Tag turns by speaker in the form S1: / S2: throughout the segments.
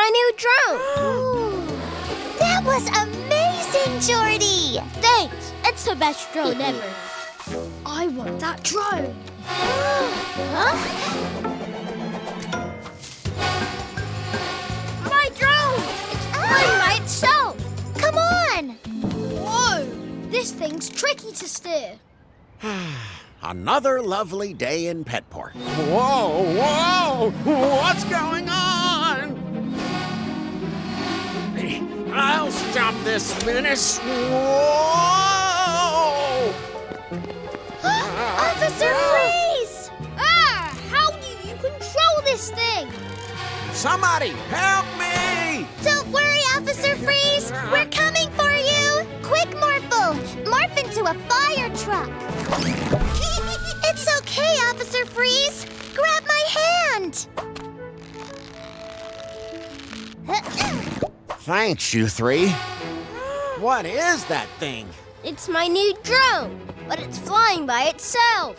S1: my new drone.
S2: That was amazing, Jordie!
S1: Thanks. It's the best drone ever. I want that drone.
S2: Huh?
S1: My drone! It's flying by itself.
S2: Come on!
S1: Whoa! This thing's tricky to steer.
S3: Another lovely day in Petport. Whoa, whoa! What's going on? I'll stop this menace. Whoa!
S2: Officer Freeze!
S1: How do you control this thing?
S3: Somebody help me!
S2: Don't worry, Officer Freeze! We're coming for you! Quick, Morphle! Morph into a fire truck! It's okay, Officer Freeze! Grab my hand!
S3: Thanks, you three. What is that thing?
S1: It's my new drone, but it's flying by itself.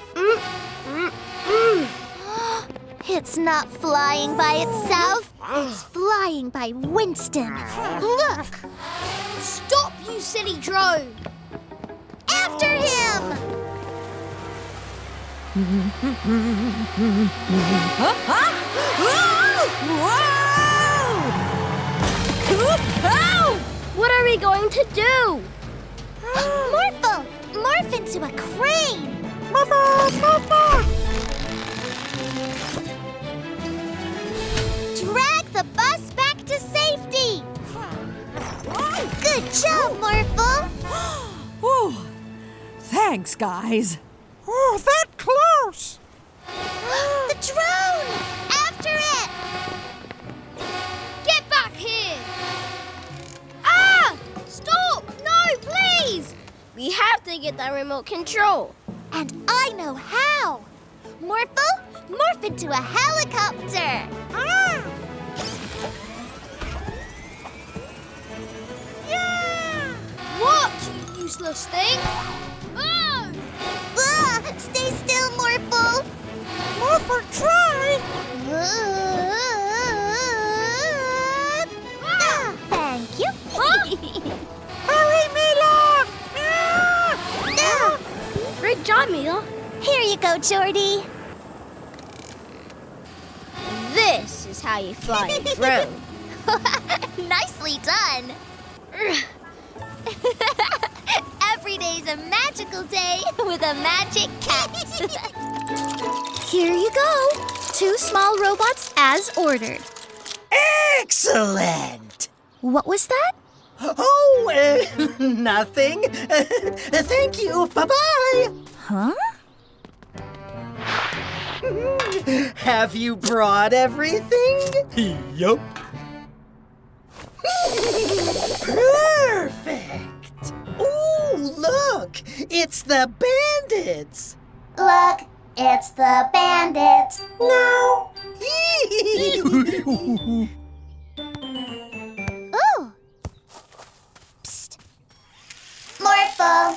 S2: It's not flying by itself. It's flying by Winston. Look!
S1: Stop, you silly drone!
S2: After him!
S1: What are we going to do?
S2: Morphle! Morph into a crane! Drag the bus back to safety! Good job, Morphle!
S4: Oh, thanks, guys. Oh, that close!
S2: The drone! After it!
S1: Get back here! Ah! Stop! No, please! We have to get that remote control.
S2: And I know how! Morphle, morph into a helicopter!
S1: Yeah! What, you useless thing? Oh!
S2: Stay still, Morphle!
S4: Morphle, try!
S2: Thank you.
S4: Hurry, Mila!
S1: Great job, Mila.
S2: Here you go, Jordie.
S1: This is how you fly a drone.
S2: Nicely done. Every day's a magical day with a magic cat. Here you go. 2 small robots as ordered.
S5: Excellent!
S2: What was that?
S5: Oh, nothing. Thank you. Bye-bye.
S2: Huh?
S5: Have you brought everything?
S3: Yup.
S5: Perfect. Ooh, look. It's the Bandits.
S2: Look, it's the Bandits.
S5: No.
S2: Ooh. Psst. Morphle.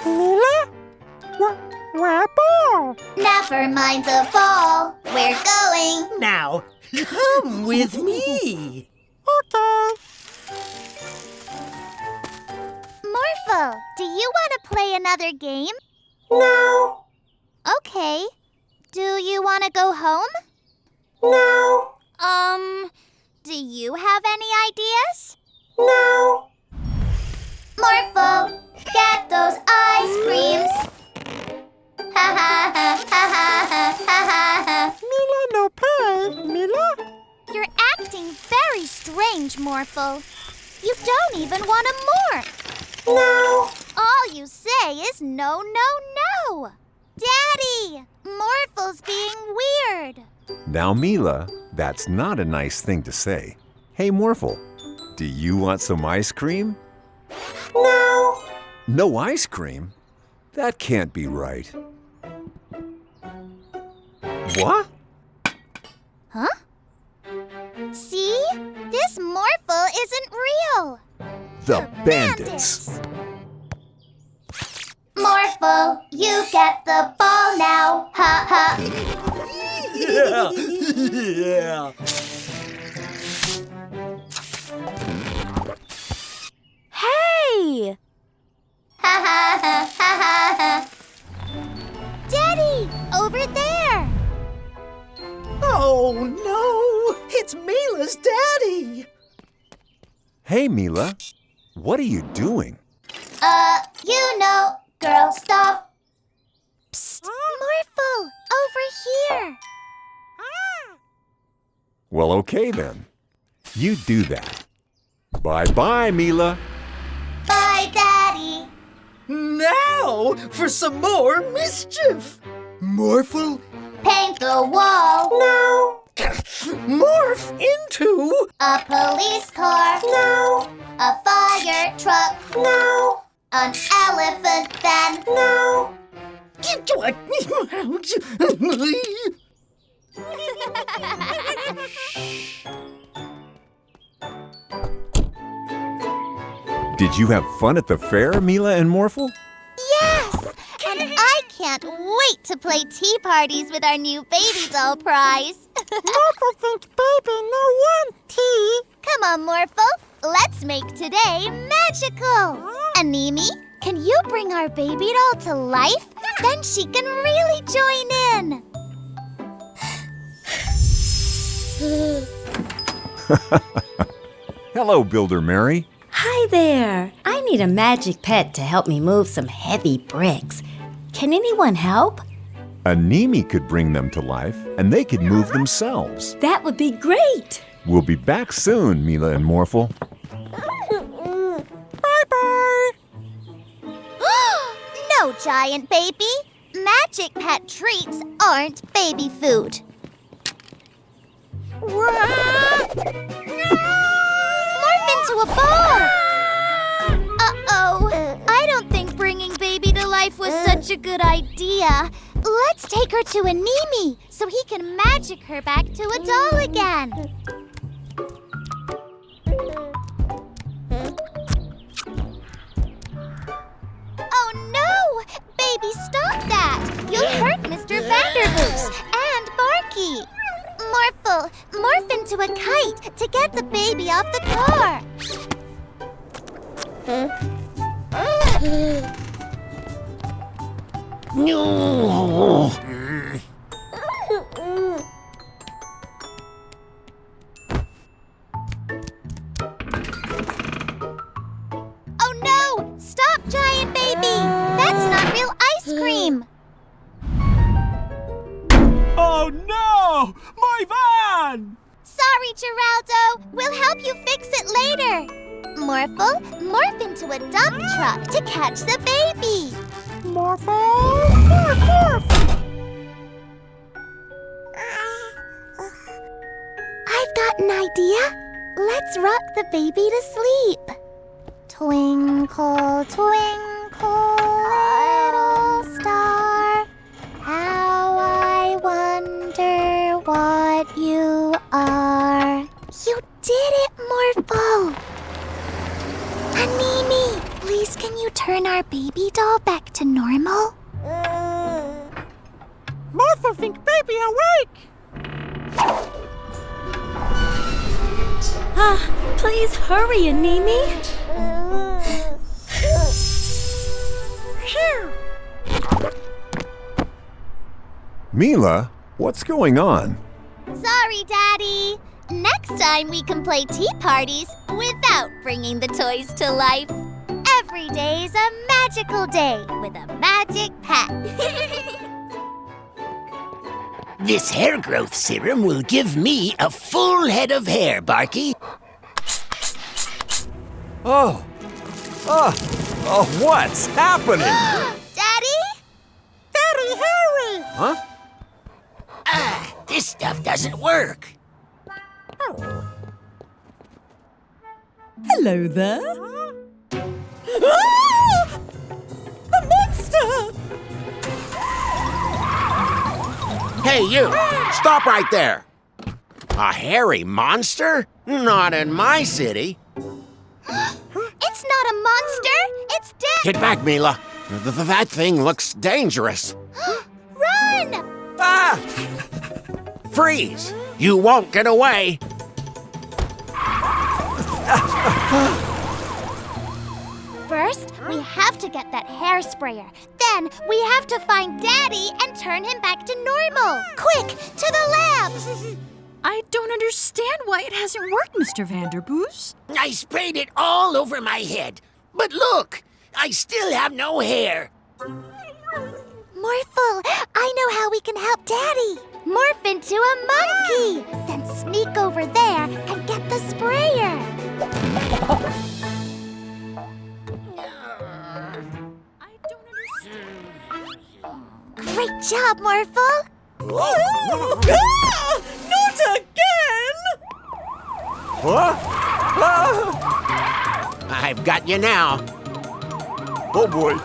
S4: Mila? Where ball?
S2: Never mind the ball. We're going.
S5: Now, come with me.
S4: Okay.
S2: Morphle, do you want to play another game?
S5: No.
S2: Okay. Do you want to go home?
S5: No.
S2: Do you have any ideas?
S5: No.
S2: Morphle, get those ice creams. Ha ha ha ha ha ha ha.
S4: Mila no pay. Mila?
S2: You're acting very strange, Morphle. You don't even want to morph.
S5: No.
S2: All you say is no, no, no. Daddy, Morphle's being weird.
S6: Now, Mila, that's not a nice thing to say. Hey, Morphle, do you want some ice cream?
S5: No.
S6: No ice cream? That can't be right. What?
S2: Huh? See? This Morphle isn't real.
S6: The Bandits.
S2: Morphle, you get the ball now. Ha ha.
S5: Yeah.
S2: Daddy, over there.
S7: Oh, no! It's Mila's daddy!
S6: Hey, Mila. What are you doing?
S2: You know, girl stuff. Psst, Morphle, over here.
S6: Well, okay then. You do that. Bye-bye, Mila.
S2: Bye, Daddy.
S7: Now for some more mischief! Morphle,
S2: Paint the wall.
S5: No.
S7: morph into...
S2: A police car.
S5: No.
S2: A fire truck.
S5: No.
S2: An elephant then.
S5: No.
S6: Did you have fun at the fair, Mila and Morphle?
S2: Yes! And I can't wait to play tea parties with our new baby doll prize.
S4: Morphle thinks baby no want tea.
S2: Come on, Morphle. Let's make today magical. Animi, can you bring our baby doll to life? Then she can really join in.
S6: Hello, Builder Mary.
S8: Hi there. I need a magic pet to help me move some heavy bricks. Can anyone help?
S6: Animi could bring them to life, and they could move themselves.
S8: That would be great.
S6: We'll be back soon, Mila and Morphle.
S4: Bye-bye.
S2: No, giant baby. Magic pet treats aren't baby food. Morph into a ball! Uh-oh. I don't think bringing baby to life was such a good idea. Let's take her to Animi so he can magic her back to a doll again. Oh no! Baby, stop that! You'll hurt Mr. Vanderboos and Barky. Morphle, morph into a kite to get the baby off the car. Oh no! Stop, giant baby! That's not real ice cream!
S3: Oh no! My van!
S2: Sorry, Geraldo. We'll help you fix it later. Morphle, morph into a dump truck to catch the baby.
S4: Morphle, morph, morph.
S2: I've got an idea. Let's rock the baby to sleep. Twinkle, twinkle, little star, how I wonder what you are. You did it, Morphle. Animi, please can you turn our baby doll back to normal?
S4: Morphle think baby awake.
S8: Please hurry, Animi.
S4: Phew.
S6: Mila, what's going on?
S2: Sorry, Daddy. Next time we can play tea parties without bringing the toys to life. Every day's a magical day with a magic pet.
S9: This hair growth serum will give me a full head of hair, Barky.
S6: Oh, what's happening?
S2: Daddy?
S4: Daddy, hurry.
S6: Huh?
S9: This stuff doesn't work.
S8: Hello there. Ah! A monster!
S3: Hey, you! Stop right there! A hairy monster? Not in my city.
S2: It's not a monster. It's dead.
S3: Get back, Mila. That thing looks dangerous.
S2: Run!
S3: Ah! Freeze! You won't get away.
S2: First, First, we have to get that hair sprayer. Then, we have to find Daddy and turn him back to normal. Quick, to the lab!
S10: I don't understand why it hasn't worked, Mr. Vanderboos.
S9: I sprayed it all over my head. But look, I still have no hair.
S2: Morphle, I know how we can help Daddy. Morph into a monkey. Then sneak over there and get the sprayer.
S10: I don't understand.
S2: Great job, Morphle.
S7: Not again!
S3: I've got you now.
S6: Oh boy.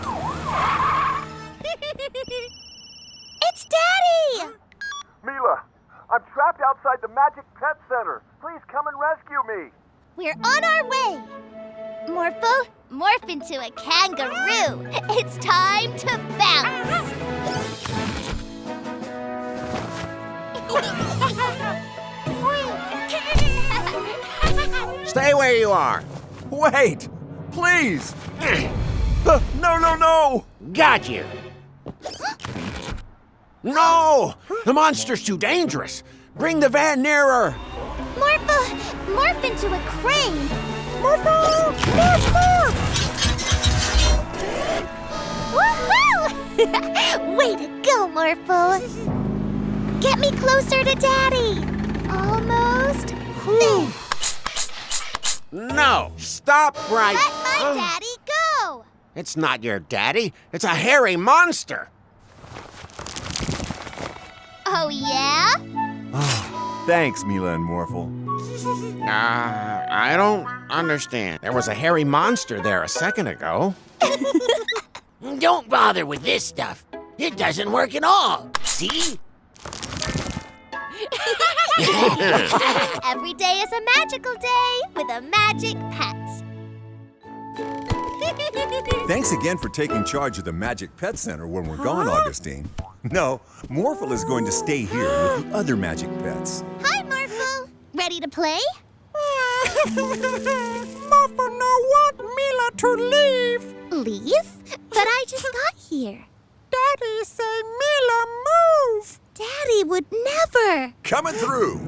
S2: It's Daddy!
S11: Mila, I'm trapped outside the Magic Pet Center. Please come and rescue me.
S2: We're on our way. Morphle, morph into a kangaroo. It's time to bounce.
S3: Stay where you are.
S6: Wait! Please! No!
S3: Got you. No! The monster's too dangerous. Bring the van nearer.
S2: Morphle, morph into a crane.
S4: Morphle! Morphle!
S2: Woohoo! Way to go, Morphle. Get me closer to Daddy. Almost. There.
S3: No! Stop right.
S2: Let my daddy go.
S3: It's not your daddy. It's a hairy monster.
S2: Oh, yeah?
S6: Thanks, Mila and Morphle.
S3: I don't understand. There was a hairy monster there a second ago.
S9: Don't bother with this stuff. It doesn't work at all. See?
S2: Every day is a magical day with a magic pet.
S6: Thanks again for taking charge of the Magic Pet Center when we're gone, Augustine. No, Morphle is going to stay here with the other magic pets.
S2: Hi, Morphle. Ready to play?
S4: Morphle no want Mila to leave.
S2: Leave? But I just got here.
S4: Daddy say Mila move.
S2: Daddy would never.
S6: Coming through!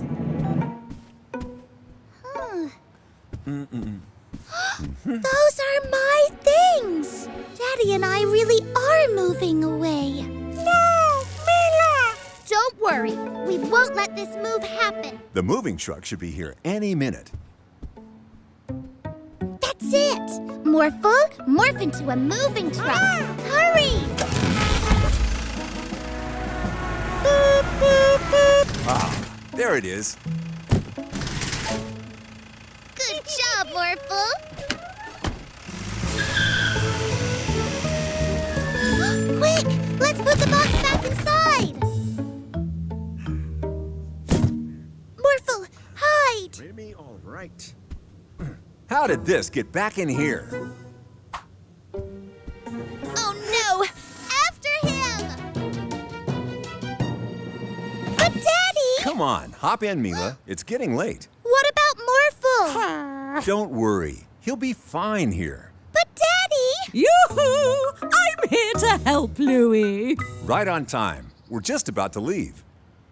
S2: Those are my things. Daddy and I really are moving away.
S4: No, Mila.
S2: Don't worry. We won't let this move happen.
S6: The moving truck should be here any minute.
S2: That's it. Morphle, morph into a moving truck. Hurry!
S4: Beep, beep, beep.
S6: Ah, there it is.
S2: Good job, Morphle. Quick, let's put the box back inside. Morphle, hide.
S6: Maybe all right. How did this get back in here?
S2: Oh no! After him! But Daddy!
S6: Come on, hop in, Mila. It's getting late.
S2: What about Morphle?
S6: Don't worry. He'll be fine here.
S2: But Daddy!
S7: Yoo-hoo! I'm here to help, Louie.
S6: Right on time. We're just about to leave.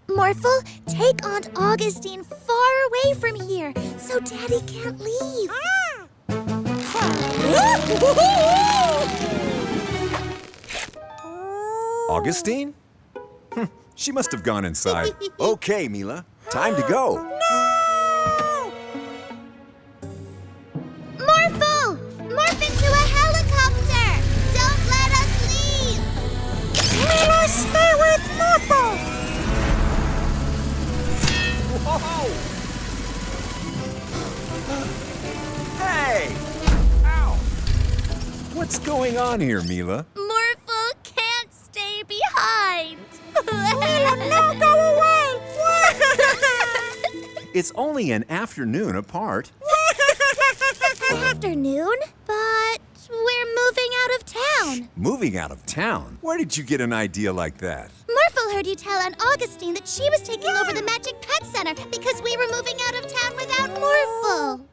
S2: Morphle, take Aunt Augustine far away from here so Daddy can't leave.
S6: Augustine? She must have gone inside. Okay, Mila. Time to go.
S2: Morphle! Morph into a helicopter! Don't let us leave!
S4: Mila, stay with Morphle.
S6: Whoa! Hey! Ow! What's going on here, Mila?
S2: Morphle can't stay behind.
S4: Mila, no, go away.
S6: It's only an afternoon apart.
S2: Afternoon, but we're moving out of town.
S6: Moving out of town? Where did you get an idea like that?
S2: Morphle heard you tell Aunt Augustine that she was taking over the Magic Pet Center because we were moving out of town without Morphle.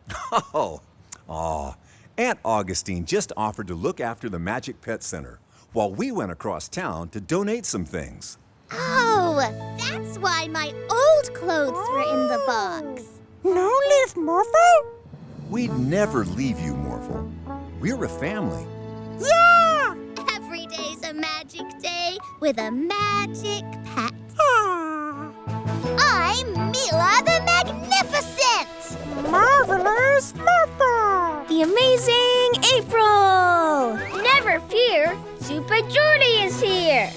S6: Oh, Aunt Augustine just offered to look after the Magic Pet Center while we went across town to donate some things.
S2: Oh, that's why my old clothes were in the box.
S4: No leave, Morphle?
S6: We'd never leave you, Morphle. We're a family.
S4: Yeah!
S2: Every day's a magic day with a magic pet. I'm Mila the Magnificent!
S4: Marvelous Morphle!
S1: The amazing April! Never fear, Super Jordie is here!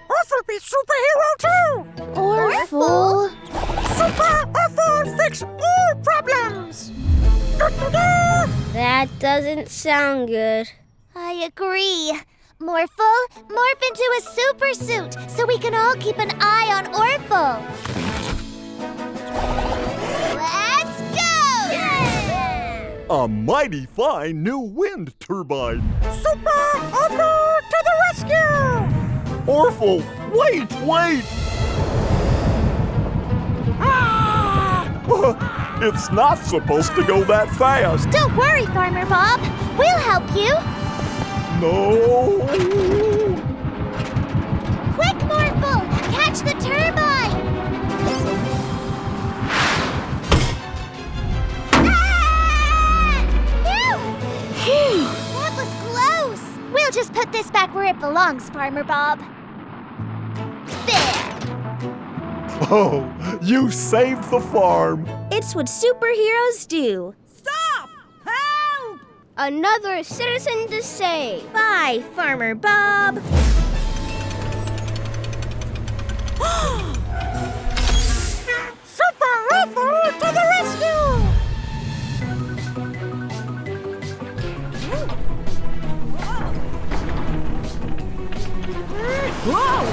S4: Orphle be superhero too!
S2: Orphle?
S4: Super Orphle fix all problems!
S1: That doesn't sound good.
S2: I agree. Morphle, morph into a super suit so we can all keep an eye on Orphle. Let's go! Yeah!
S6: A mighty fine new wind turbine.
S4: Super Orphle to the rescue!
S6: Orphle, wait! It's not supposed to go that fast.
S2: Don't worry, Farmer Bob. We'll help you.
S6: No!
S2: Quick, Morphle! Catch the turbine! Phew! That was close! We'll just put this back where it belongs, Farmer Bob. There!
S6: Oh, you saved the farm.
S1: It's what superheroes do.
S7: Stop! Help!
S1: Another citizen to save.
S10: Bye, Farmer Bob.
S4: Super Orphle to the rescue!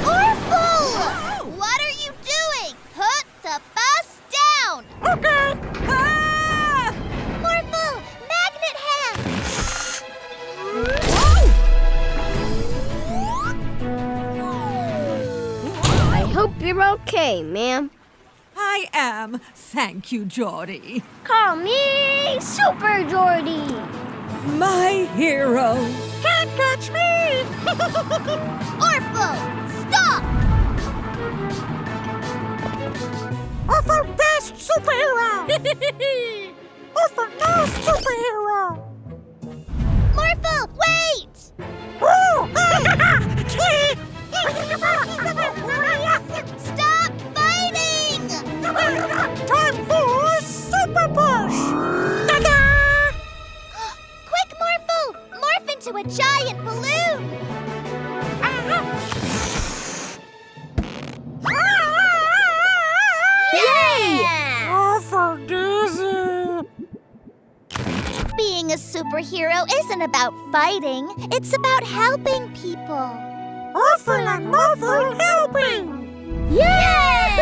S2: Orphle! What are you doing? Put the bus down!
S4: Okay!
S7: Ah!
S2: Morphle, magnet hand!
S1: I hope you're okay, ma'am.
S7: I am. Thank you, Jordie.
S1: Call me Super Jordie.
S7: My hero.
S4: Can't catch me!
S2: Orphle, stop!
S4: Orphle best superhero! Orphle no superhero!
S2: Morphle, wait! Stop fighting!
S4: Time for super push! Ta-da!
S2: Quick, Morphle! Morph into a giant balloon! Yeah!
S4: Orphle dizzy!
S2: Being a superhero isn't about fighting. It's about helping people.
S4: Orphle and Morphle helping!
S2: Yay!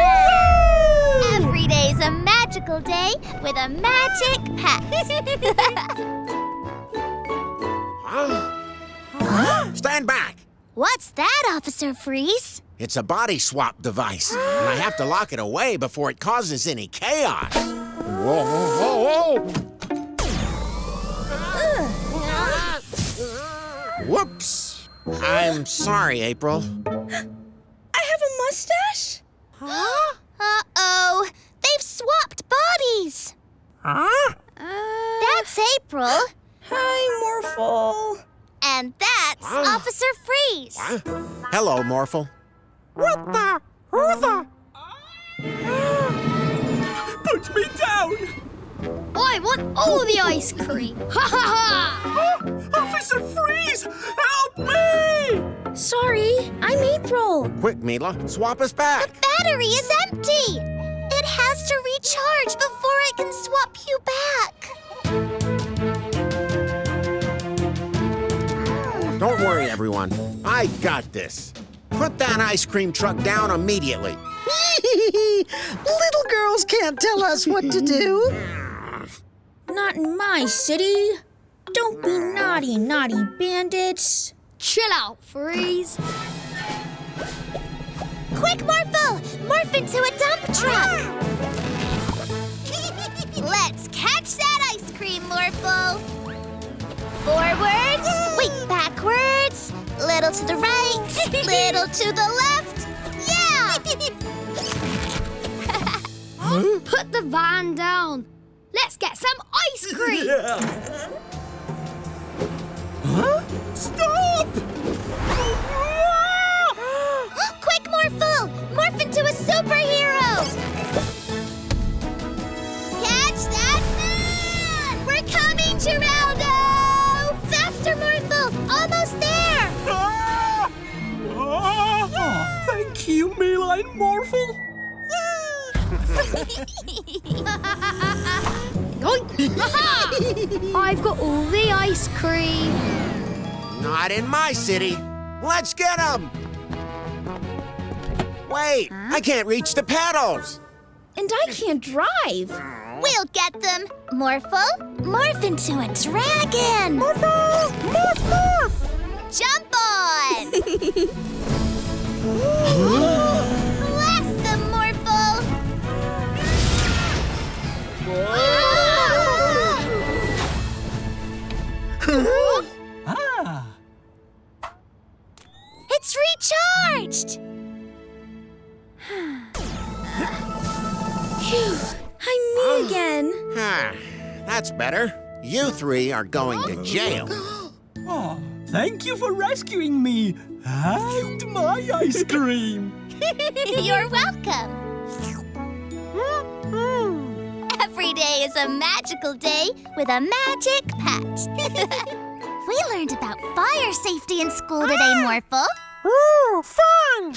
S2: Every day's a magical day with a magic pet.
S3: Stand back!
S2: What's that, Officer Freeze?
S3: It's a body swap device, and I have to lock it away before it causes any chaos. Whoa, whoa, whoa, whoa! Whoops! I'm sorry, April.
S10: I have a mustache?
S2: Huh? Uh-oh. They've swapped bodies.
S4: Huh?
S2: That's April.
S10: Hi, Morphle.
S2: And that's Officer Freeze.
S3: Hello, Morphle.
S4: What the? Who the?
S11: Put me down!
S1: I want all the ice cream. Ha ha ha!
S11: Officer Freeze! Help me!
S10: Sorry, I'm April.
S3: Quick, Mila, swap us back.
S2: The battery is empty. It has to recharge before it can swap you back.
S3: Don't worry, everyone. I got this. Put that ice cream truck down immediately.
S7: Little girls can't tell us what to do.
S10: Not in my city. Don't be naughty, naughty bandits.
S1: Chill out, Freeze.
S2: Quick, Morphle! Morph into a dump truck. Let's catch that ice cream Morphle. Forwards. Wait, backwards. Little to the right. Little to the left. Yeah!
S1: Put the van down. Let's get some ice cream.
S7: Stop!
S2: Quick, Morphle! Morph into a superhero! Catch that man! We're coming, Geraldo! Faster, Morphle! Almost there!
S7: Thank you, Mila and Morphle.
S1: I've got all the ice cream.
S3: Not in my city. Let's get them. Wait, I can't reach the pedals.
S1: And I can't drive.
S2: We'll get them! Morphle, morph into a dragon!
S4: Morphle! Morph, morph!
S2: Jump on! Blast them, Morphle! It's recharged!
S1: Phew, I'm me again.
S3: That's better. You three are going to jail.
S7: Oh, thank you for rescuing me and my ice cream.
S2: You're welcome. Every day is a magical day with a magic pet. We learned about fire safety in school today, Morphle.
S4: Ooh, fun!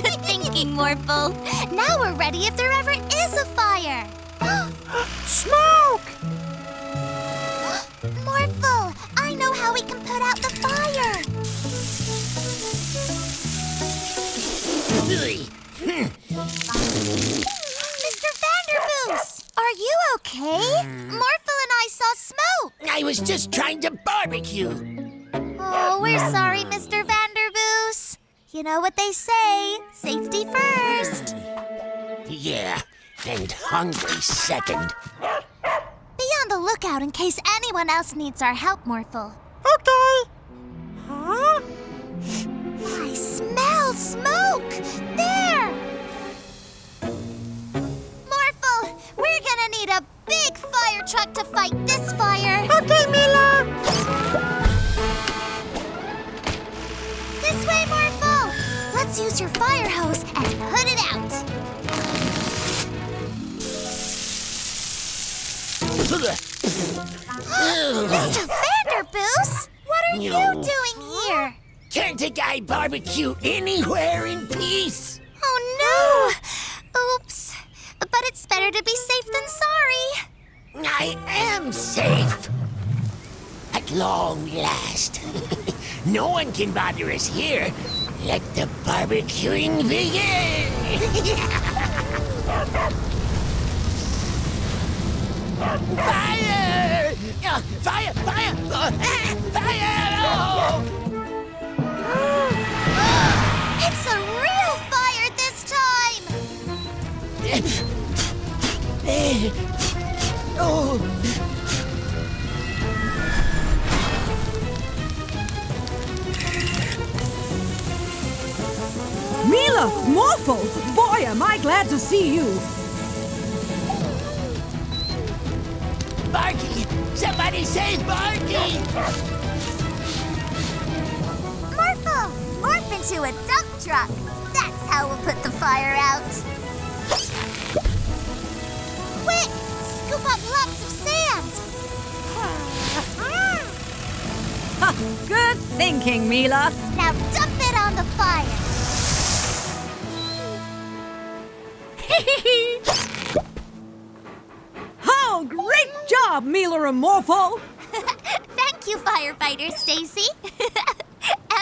S2: Good thinking, Morphle. Now we're ready if there ever is a fire.
S4: Smoke!
S2: Morphle, I know how we can put out the fire. Mr. Vanderboos, are you okay? Morphle and I saw smoke.
S9: I was just trying to barbecue.
S2: Oh, we're sorry, Mr. Vanderboos. You know what they say, safety first.
S9: Yeah, and hungry second.
S2: Be on the lookout in case anyone else needs our help, Morphle.
S4: Okay. Huh?
S2: I smell smoke! There! Morphle, we're gonna need a big fire truck to fight this fire.
S4: Okay, Mila.
S2: This way, Morphle. Let's use your fire hose and put it out. Mr. Vanderboos, what are you doing here?
S9: Can't a guy barbecue anywhere in peace?
S2: Oh, no! Oops. But it's better to be safe than sorry.
S9: I am safe. At long last. No one can bother us here. Let the barbecuing begin. Fire! Fire! Fire! Fire! Oh!
S2: It's a real fire this time!
S9: Oh!
S7: Mila, Morphle, boy, am I glad to see you.
S9: Barky! Somebody save Barky!
S2: Morphle, morph into a dump truck. That's how we'll put the fire out. Quick, scoop up lots of sand.
S10: Good thinking, Mila.
S2: Now dump it on the fire.
S10: Oh, great job, Mila and Morphle.
S2: Thank you, firefighter Stacy.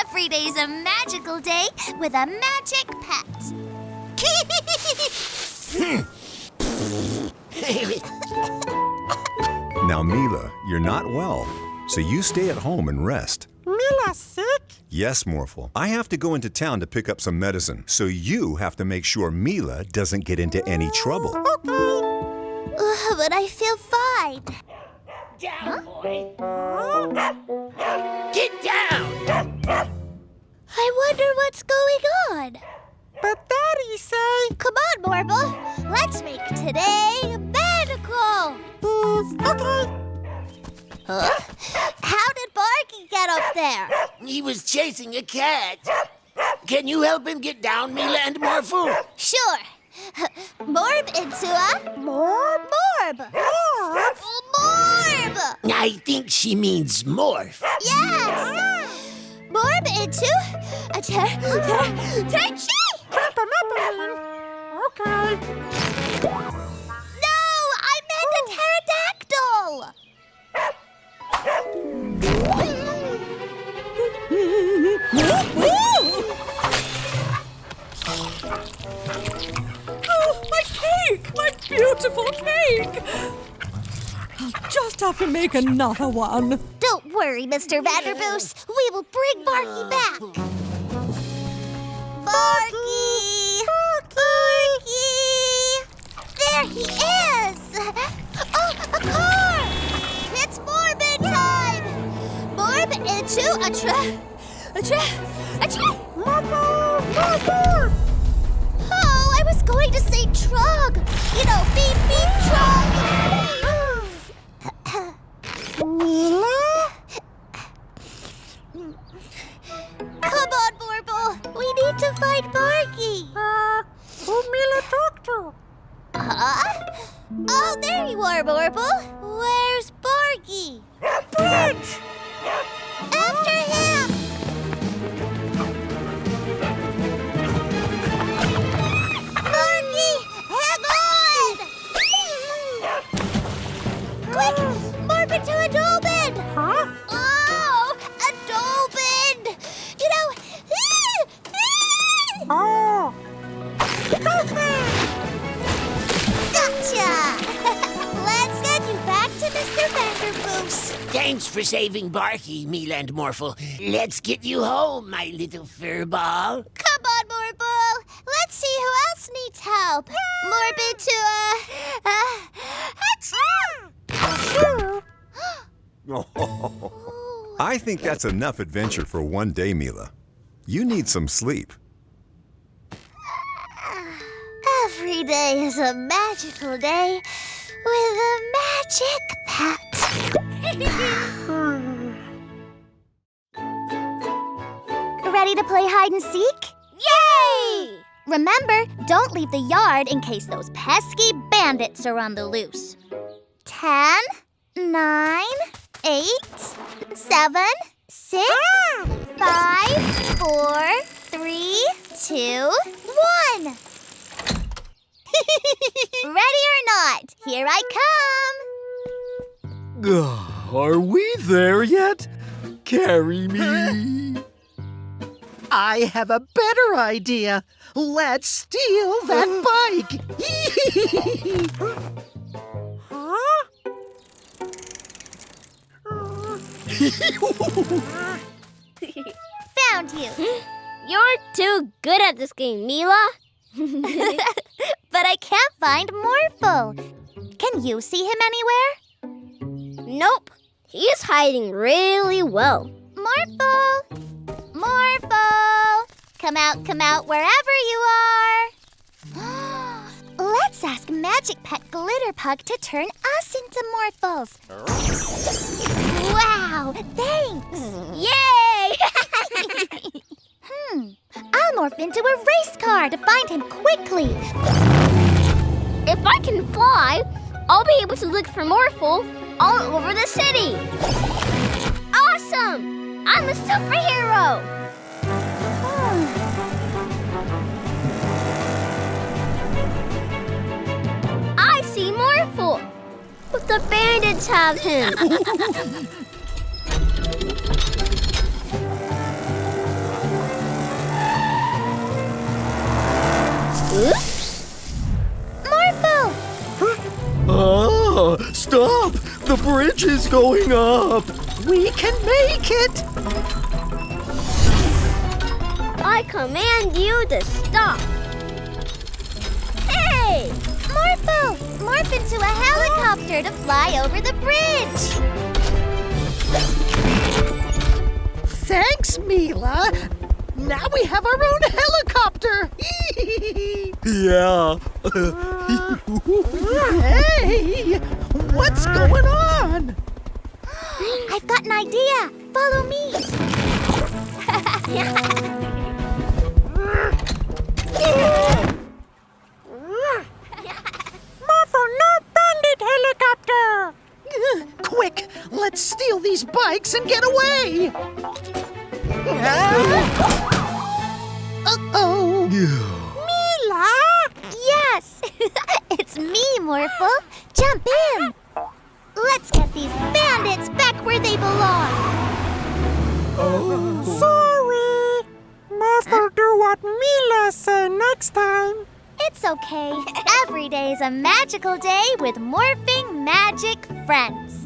S2: Every day's a magical day with a magic pet.
S6: Now, Mila, you're not well, so you stay at home and rest.
S4: Mila sick?
S6: Yes, Morphle. I have to go into town to pick up some medicine, so you have to make sure Mila doesn't get into any trouble.
S4: Okay.
S2: But I feel fine.
S9: Down, boy. Get down!
S2: I wonder what's going on.
S4: But Daddy say...
S2: Come on, Morphle. Let's make today magical.
S4: Okay.
S2: Huh? How did Barky get up there?
S9: He was chasing a cat. Can you help him get down, Mila and Morphle?
S2: Sure. Morb into a... Morb.
S9: I think she means morph.
S2: Yes! Morb into a Tenchi!
S4: Okay.
S2: No! I meant a pterodactyl!
S10: Oh, my cake! My beautiful cake! I'll just have to make another one.
S2: Don't worry, Mr. Vanderboos. We will bring Barky back. Barky! There he is! Oh, a car! It's Morbid time! Morb into a Oh, I was going to say trug. You know, beep, beep, trug. Mila? Come on, Morphle. We need to find Barky.
S4: Who Mila talk to?
S2: Oh, there you are, Morphle. Where's Barky?
S4: Bridge!
S2: After him! Barky, hang on! Quick, morph into a dolphin!
S4: Huh?
S2: Oh, a dolphin! You know,
S4: Oh!
S2: gotcha! Let's get you back to Mr. Vanderboos.
S9: Thanks for saving Barky, Mila and Morphle. Let's get you home, my little fur ball.
S2: Come on, Morphle. Let's see who else needs help. Morbid to
S6: I think that's enough adventure for one day, Mila. You need some sleep.
S2: Every day is a magical day with a magic pet. Ready to play hide and seek? Yay! Remember, don't leave the yard in case those pesky bandits are on the loose. 10, 9, 8, 7, 6, 5, 4, 3, 2, 1. Ready or not, here I come.
S7: Are we there yet? Carry me.
S12: I have a better idea. Let's steal that bike.
S2: Found you.
S1: You're too good at this game, Mila.
S2: But I can't find Morphle. Can you see him anywhere?
S1: Nope. He's hiding really well.
S2: Morphle! Morphle! Come out, wherever you are. Let's ask Magic Pet Glitterpug to turn us into Morphles. Wow, thanks!
S1: Yay!
S2: I'll morph into a race car to find him quickly.
S1: If I can fly, I'll be able to look for Morphle all over the city. Awesome! I'm a superhero! I see Morphle! But the bandits have him! Oops!
S2: Morphle!
S7: Ah, stop! The bridge is going up!
S12: We can make it!
S1: I command you to stop! Hey!
S2: Morphle! Morph into a helicopter to fly over the bridge.
S12: Thanks, Mila. Now we have our own helicopter.
S7: Yeah.
S12: Hey, what's going on?
S2: I've got an idea. Follow me.
S4: Morphle, no bandit helicopter!
S12: Quick, let's steal these bikes and get away. Uh-oh.
S2: Mila? Yes. It's me, Morphle. Jump in. Let's get these bandits back where they belong.
S4: Sorry. Morphle do what Mila say next time.
S2: It's okay. Every day is a magical day with morphing magic friends.